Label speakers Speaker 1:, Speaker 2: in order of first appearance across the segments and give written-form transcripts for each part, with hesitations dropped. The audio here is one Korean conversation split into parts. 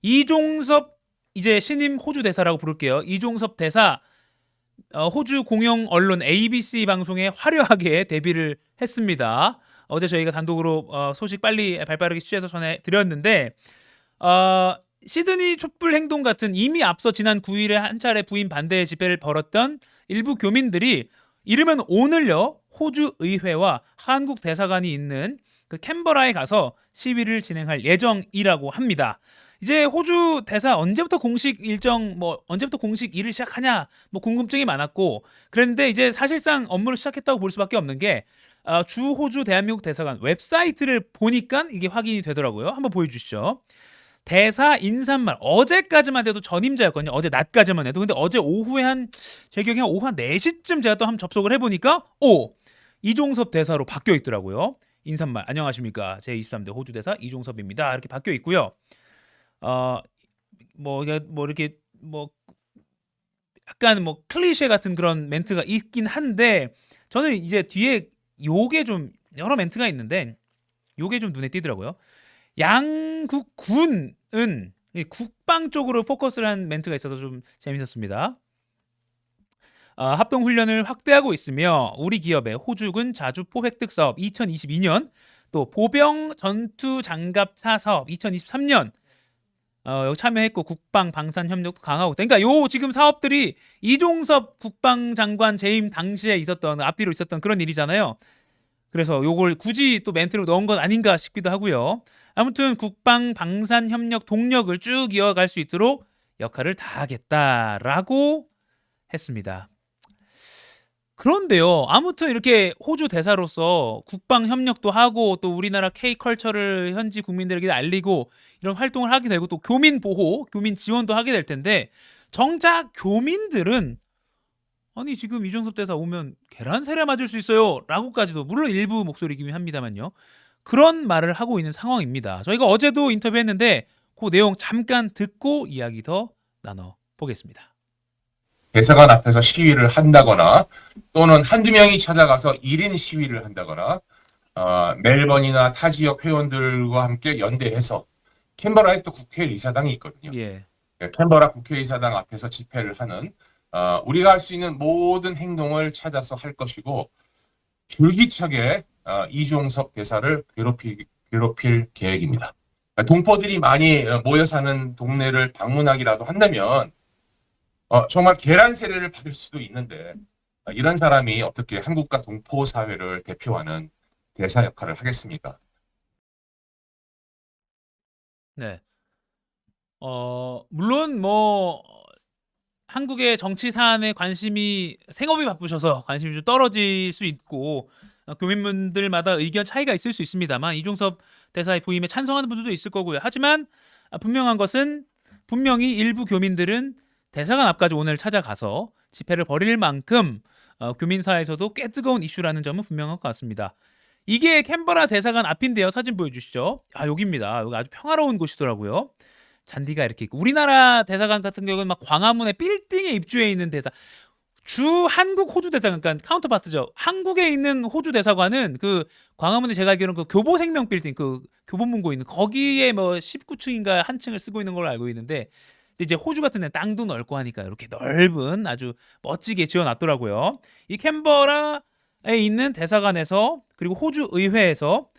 Speaker 1: 이종섭 이제 신임 호주 대사라고 부를게요. 이종섭 대사 호주 공영 언론 ABC 방송에 화려하게 데뷔를 했습니다. 어제 저희가 단독으로 소식 빨리 발빠르게 취재해서 전해드렸는데 시드니 촛불 행동 같은 이미 앞서 지난 9일에 한 차례 부인 반대 집회를 벌였던 일부 교민들이 이르면 오늘요 호주 의회와 한국 대사관이 있는 그 캔버라에 가서 시위를 진행할 예정이라고 합니다. 이제 호주 대사 언제부터 공식 일정 언제부터 공식 일을 시작하냐 궁금증이 많았고 그랬는데 이제 사실상 업무를 시작했다고 볼 수밖에 없는 게 주 호주 대한민국 대사관 웹사이트를 보니까 이게 확인이 되더라고요. 한번 보여주시죠. 대사 인사말 어제까지만 해도 전임자였거든요. 어제 낮까지만 해도. 근데 어제 오후에 제 기억에 오후 한 4시쯤 제가 또 한번 접속을 해보니까 이종섭 대사로 바뀌어 있더라고요. 인사말 안녕하십니까 제23대 호주 대사 이종섭입니다. 이렇게 바뀌어 있고요. 이렇게 약간 클리셰 같은 그런 멘트가 있긴 한데 저는 이제 뒤에 요게 좀 여러 멘트가 있는데 요게 좀 눈에 띄더라고요. 양국군은 국방 쪽으로 포커스를 한 멘트가 있어서 좀 재밌었습니다. 합동훈련을 확대하고 있으며 우리 기업의 호주군 자주포 획득 사업 2022년 또 보병 전투장갑차 사업 2023년 여기 참여했고 국방 방산 협력도 강화하고 그러니까 요 지금 사업들이 이종섭 국방장관 재임 당시에 있었던 앞뒤로 있었던 그런 일이잖아요. 그래서 요걸 굳이 또 멘트로 넣은 건 아닌가 싶기도 하고요. 아무튼 국방 방산 협력 동력을 쭉 이어갈 수 있도록 역할을 다하겠다라고 했습니다. 그런데요. 아무튼 이렇게 호주 대사로서 국방 협력도 하고 또 우리나라 K컬처를 현지 국민들에게 알리고 이런 활동을 하게 되고 또 교민 보호, 교민 지원도 하게 될 텐데 정작 교민들은 아니 지금 이종섭 대사 오면 계란 세례 맞을 수 있어요 라고까지도 물론 일부 목소리이긴 합니다만요. 그런 말을 하고 있는 상황입니다. 저희가 어제도 인터뷰했는데 그 내용 잠깐 듣고 이야기 더 나눠보겠습니다.
Speaker 2: 대사관 앞에서 시위를 한다거나 또는 한두 명이 찾아가서 1인 시위를 한다거나 멜번이나 타 지역 회원들과 함께 연대해서 캔버라에 또 국회의사당이 있거든요.
Speaker 1: 예.
Speaker 2: 캔버라 국회의사당 앞에서 집회를 하는 우리가 할 수 있는 모든 행동을 찾아서 할 것이고 줄기차게 이종섭 대사를 괴롭힐 계획입니다. 동포들이 많이 모여 사는 동네를 방문하기라도 한다면 정말 계란 세례를 받을 수도 있는데 이런 사람이 어떻게 한국과 동포 사회를 대표하는 대사 역할을 하겠습니까?
Speaker 1: 네. 물론 한국의 정치 사안에 관심이 생업이 바쁘셔서 관심이 좀 떨어질 수 있고 교민분들마다 의견 차이가 있을 수 있습니다만 이종섭 대사의 부임에 찬성하는 분들도 있을 거고요. 하지만 분명한 것은 분명히 일부 교민들은 대사관 앞까지 오늘 찾아가서 집회를 벌일 만큼 교민사회에서도 꽤 뜨거운 이슈라는 점은 분명한 것 같습니다. 이게 캔버라 대사관 앞인데요. 사진 보여주시죠. 여기입니다. 여기 아주 평화로운 곳이더라고요. 잔디가 이렇게 있고 우리나라 대사관 같은 경우는 막 광화문에 빌딩에 입주해 있는 대사 주 한국 호주 대사관 그러니까 카운터파트죠. 한국에 있는 호주 대사관은 그 광화문에 제가 알기로는 그 교보생명 빌딩 그 교보문고 있는 거기에 19층인가 한 층을 쓰고 있는 걸로 알고 있는데 근데 이제 호주 같은 데는 땅도 넓고 하니까 이렇게 넓은 아주 멋지게 지어놨더라고요. 이 캔버라에 있는 대사관에서 그리고 호주 의회에서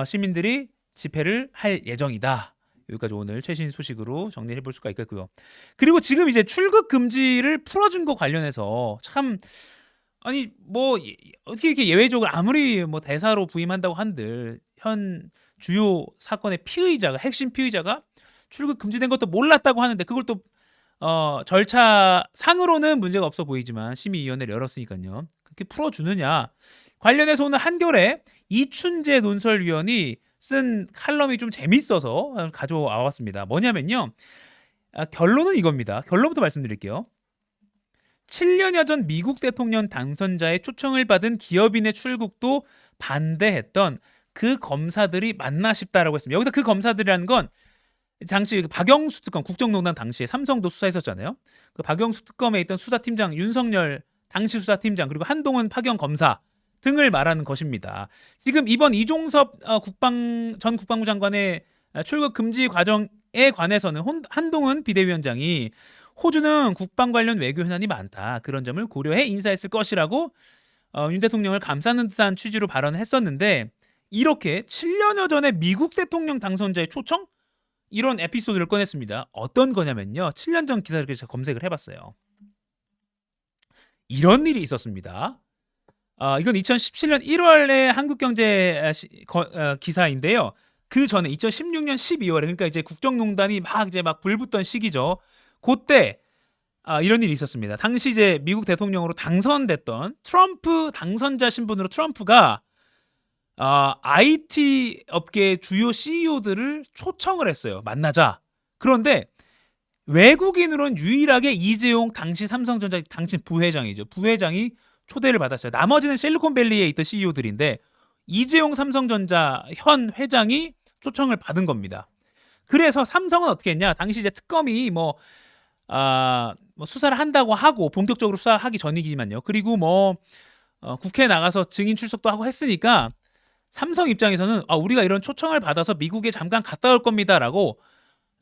Speaker 1: 시민들이 집회를 할 예정이다. 여기까지 오늘 최신 소식으로 정리해 볼 수가 있겠고요. 그리고 지금 이제 출국 금지를 풀어준 거 관련해서 참 아니 어떻게 이렇게 예외적으로 아무리 대사로 부임한다고 한들 현 주요 사건의 피의자가 핵심 피의자가 출국 금지된 것도 몰랐다고 하는데 그걸 또 절차상으로는 문제가 없어 보이지만 심의위원회를 열었으니까요. 그렇게 풀어주느냐 관련해서 오늘 한겨레 이춘재 논설위원이 쓴 칼럼이 좀 재밌어서 가져와 왔습니다. 뭐냐면요. 결론은 이겁니다. 결론부터 말씀드릴게요. 7년여 전 미국 대통령 당선자의 초청을 받은 기업인의 출국도 반대했던 그 검사들이 맞나 싶다라고 했습니다. 여기서 그 검사들이라는 건 당시 박영수 특검 국정농단 당시에 삼성도 수사했었잖아요. 그 박영수 특검에 있던 수사팀장 윤석열 당시 수사팀장 그리고 한동훈 파견 검사 등을 말하는 것입니다. 지금 이번 이종섭 전 국방부 장관의 출국 금지 과정에 관해서는 한동훈 비대위원장이 호주는 국방 관련 외교 현안이 많다. 그런 점을 고려해 인사했을 것이라고 윤 대통령을 감싸는 듯한 취지로 발언을 했었는데 이렇게 7년여 전에 미국 대통령 당선자의 초청? 이런 에피소드를 꺼냈습니다. 어떤 거냐면요. 7년 전 기사를 제가 검색을 해봤어요. 이런 일이 있었습니다. 이건 2017년 1월에 한국경제 기사인데요. 그 전에 2016년 12월에 그러니까 이제 국정농단이 막 불붙던 시기죠. 그때 이런 일이 있었습니다. 당시 이제 미국 대통령으로 당선됐던 트럼프 당선자 신분으로 트럼프가 IT 업계 주요 CEO들을 초청을 했어요. 만나자. 그런데 외국인으로는 유일하게 이재용 당시 삼성전자 당시 부회장이죠. 부회장이 초대를 받았어요. 나머지는 실리콘밸리에 있던 CEO들인데 이재용 삼성전자 현 회장이 초청을 받은 겁니다. 그래서 삼성은 어떻게 했냐? 당시 이제 특검이 뭐 수사를 한다고 하고 본격적으로 수사하기 전이기만요. 그리고 국회에 나가서 증인 출석도 하고 했으니까 삼성 입장에서는 우리가 이런 초청을 받아서 미국에 잠깐 갔다 올 겁니다라고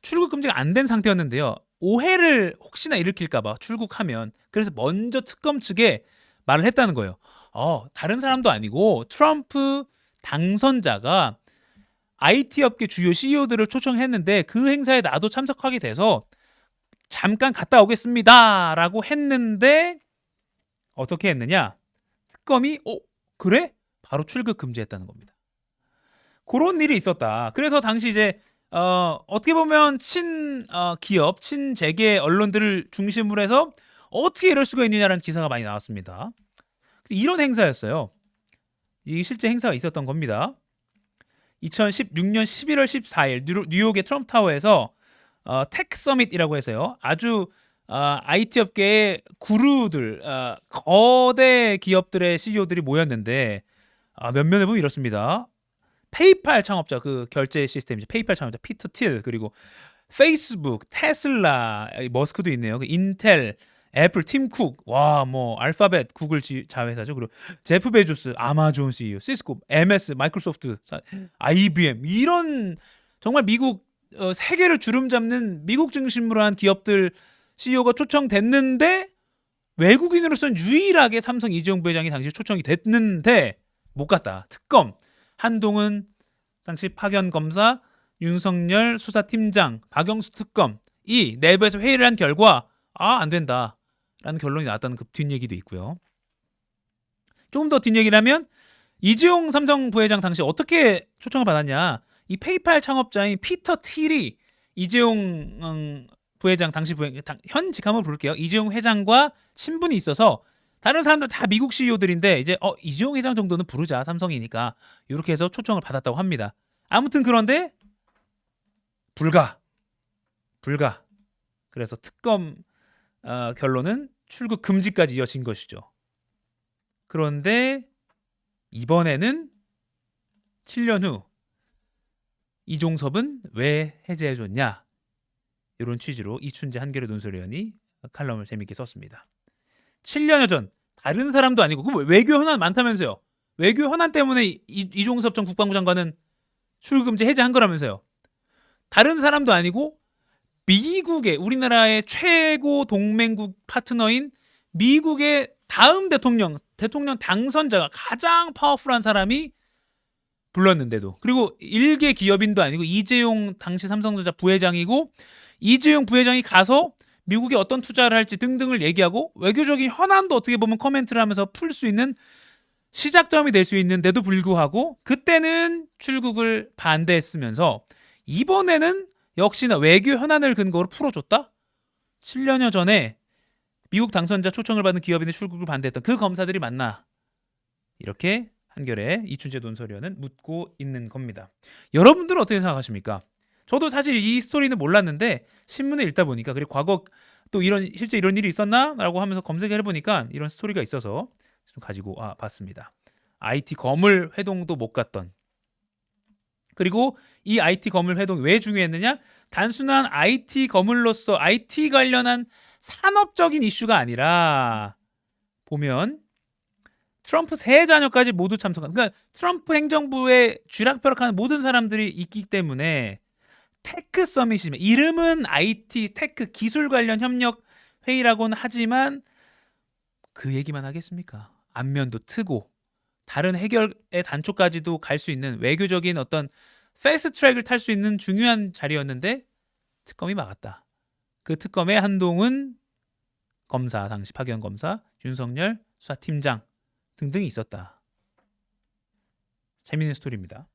Speaker 1: 출국 금지가 안 된 상태였는데요. 오해를 혹시나 일으킬까봐 출국하면 그래서 먼저 특검 측에 말을 했다는 거예요. 다른 사람도 아니고 트럼프 당선자가 IT 업계 주요 CEO들을 초청했는데 그 행사에 나도 참석하게 돼서 잠깐 갔다 오겠습니다라고 했는데 어떻게 했느냐? 특검이 그래? 바로 출국 금지했다는 겁니다. 그런 일이 있었다. 그래서 당시 이제 어떻게 보면 기업, 친재계 언론들을 중심으로 해서 어떻게 이럴 수가 있느냐라는 기사가 많이 나왔습니다. 이런 행사였어요. 이 실제 행사가 있었던 겁니다. 2016년 11월 14일 뉴욕의 트럼프 타워에서 테크 서밋이라고 해서요. 아주 IT 업계의 구루들, 거대 기업들의 CEO들이 모였는데 면면에 보면 이렇습니다. 페이팔 창업자 그 결제 시스템이죠. 페이팔 창업자 피터 틸 그리고 페이스북, 테슬라, 머스크도 있네요. 인텔, 애플, 팀 쿡, 알파벳, 구글 자회사죠. 그리고 제프 베조스, 아마존 CEO, 시스코, MS, 마이크로소프트, IBM 이런 정말 미국 세계를 주름 잡는 미국 중심으로 한 기업들 CEO가 초청됐는데 외국인으로서는 유일하게 삼성 이재용 부회장이 당시 초청이 됐는데 못 갔다. 특검 한동훈 당시 파견 검사, 윤석열 수사팀장, 박영수 특검 이 내부에서 회의를 한 결과 안 된다라는 결론이 나왔다는 그 뒷얘기도 있고요. 조금 더 뒷얘기를 하면 이재용 삼성 부회장 당시 어떻게 초청을 받았냐? 이 페이팔 창업자인 피터 틸이 이재용 부회장 당시 현 직함으로 부를게요. 이재용 회장과 친분이 있어서 다른 사람들 다 미국 CEO들인데 이제 이재용 회장 정도는 부르자 삼성이니까 이렇게 해서 초청을 받았다고 합니다. 아무튼 그런데 불가. 그래서 특검 결론은 출국 금지까지 이어진 것이죠. 그런데 이번에는 7년 후 이종섭은 왜 해제해줬냐? 이런 취지로 이춘재 한겨레 논설위원이 칼럼을 재밌게 썼습니다. 7년여 전 다른 사람도 아니고 그럼 외교 현안 많다면서요. 외교 현안 때문에 이종섭 전 국방부 장관은 출국 금지 해제한 거라면서요. 다른 사람도 아니고 미국의 우리나라의 최고 동맹국 파트너인 미국의 다음 대통령 당선자가 가장 파워풀한 사람이 불렀는데도 그리고 일개 기업인도 아니고 이재용 당시 삼성전자 부회장이고 이재용 부회장이 가서 미국에 어떤 투자를 할지 등등을 얘기하고 외교적인 현안도 어떻게 보면 코멘트를 하면서 풀 수 있는 시작점이 될 수 있는데도 불구하고 그때는 출국을 반대했으면서 이번에는 역시나 외교 현안을 근거로 풀어줬다? 7년여 전에 미국 당선자 초청을 받은 기업인의 출국을 반대했던 그 검사들이 맞나? 이렇게 한겨레 이춘재 논설위원은 묻고 있는 겁니다. 여러분들은 어떻게 생각하십니까? 저도 사실 이 스토리는 몰랐는데 신문을 읽다 보니까 그리고 과거 또 실제 이런 일이 있었나? 라고 하면서 검색을 해보니까 이런 스토리가 있어서 좀 가지고 봤습니다. IT 거물 회동도 못 갔던 그리고 이 IT 거물 회동이 왜 중요했느냐? 단순한 IT 거물로서 IT 관련한 산업적인 이슈가 아니라 보면 트럼프 세 자녀까지 모두 참석한 그러니까 트럼프 행정부에 쥐락펴락하는 모든 사람들이 있기 때문에 테크 서밋이면 이름은 IT 테크 기술 관련 협력 회의라고는 하지만 그 얘기만 하겠습니까? 안면도 트고 다른 해결의 단초까지도 갈 수 있는 외교적인 어떤 패스트 트랙을 탈 수 있는 중요한 자리였는데 특검이 막았다. 그 특검에 한동훈 검사, 당시 파견 검사, 윤석열 수사팀장 등등이 있었다. 재미있는 스토리입니다.